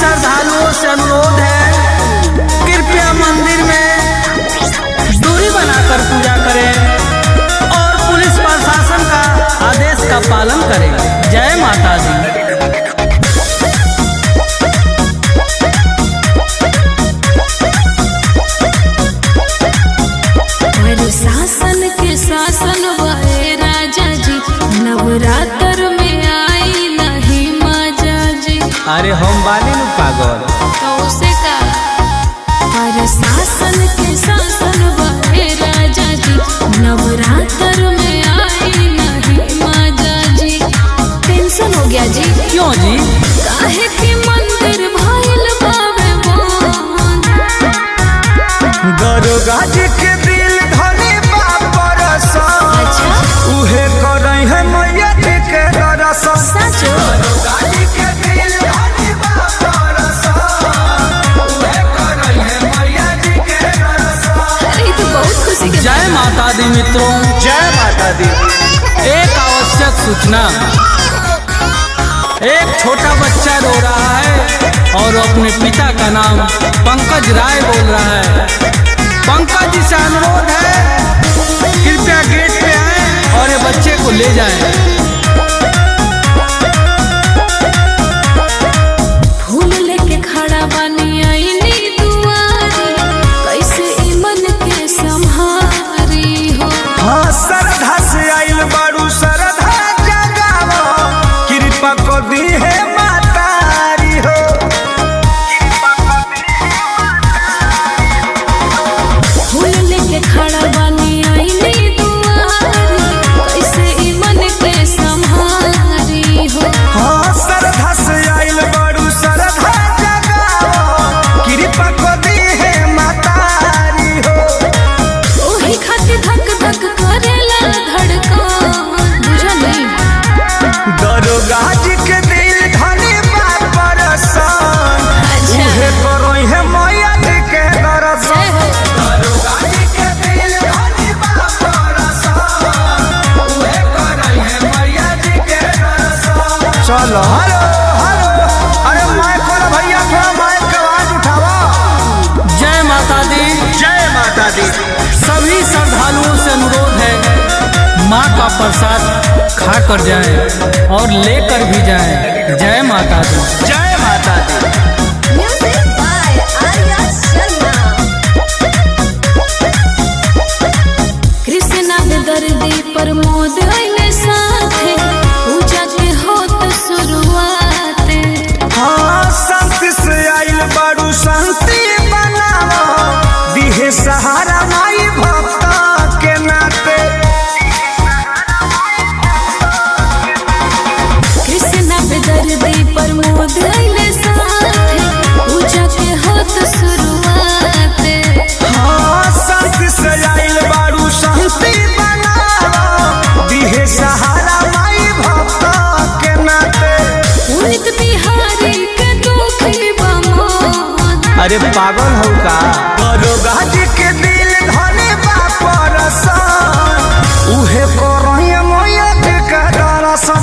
श्रद्धालुओं से अनुरोध है, कृपया मंदिर में दूरी बनाकर पूजा करें और पुलिस प्रशासन का आदेश का पालन करें। जय माता दी। शासन के शासन वाले राजा जी, नवरात्र में आई नहीं माजा जी। अरे हम बाली नु पागल तो उसे का अरे शासन के शासन वाले राजा जी, नवरात्र में आई नहीं माजा जी। टेंशन हो गया जी। क्यों जी? काहे कि मंदिर भइल बावे बंद। दरोगा जी के दिल धनी बापरसा, अच्छा उहे करई है मैया जी के दरसा। सचो दरोगा जी के दिल धनी बापरसा, उहे करई है मैया जी के दरसा। अरे तो बहुत खुशी के जय माता दी मित्रों। जय माता दी। एक आवश्यक सूचना, एक छोटा बच्चा रो रहा है और अपने पिता का नाम पंकज राय बोल रहा है। पंकज जी से अनुरोध है, कृपया गेट पे आए और ये बच्चे को ले जाएं। फूल लेके खड़ा बनी आईनी दुआरी, कैसे ई मन के संहारी हो। हाँ श्रद्धा से आइल बारू श्रद्धा जगावो, कृपा को दी है मातारी हो। फूल लेके खड़ा बनी आईनी दुआरी, कैसे ई मन के संहारी हो। हाँ श्रद्धा से आइल बारू श्रद्धा जगावो, कृपा को दी है मातारी हो। ओही खातिर धक धक करेला धड़कन, बुझा नहीं। दरोगा जी के दिल धनी बापरसन, अच्छा। उहे करई है मैया जी के दरसन। जय हो। दरोगा जी के दिल धनी बापरसन, उहे करई है मैया जी के दरसन। चलो हेलो हेलो, अरे माइक वाला भैया थोड़ा माइक का आवाज उठावा। जय माता दी। जय माता दी। सभी श्रद्धालुओं से अनुरोध है, माँ का प्रसाद खा कर जाएं और लेकर भी जाएं। जय माता दी। जय माता दी। Music by Arya Sharma। Krishna बेदर्दी प्रमोद आइले साथे, पूजा के होत शुरुआत। हाँ शांति से आइल बारू शांति बनावो, दिहे सहारा माई भक्त के नाते। कृष्णा बेदर्दी प्रमोद आइले साथे, पूजा के होत शुरुआत। हाँ शांति से आइल बारू शांति बनावो, दिहे सहारा माई भक्त के नाते। पुनित बिहारी के दुखी बमोद। अरे पागल हो का? दरोगा जी के दिल धनी बापरसन, उहे करई मैया जी के दरसन।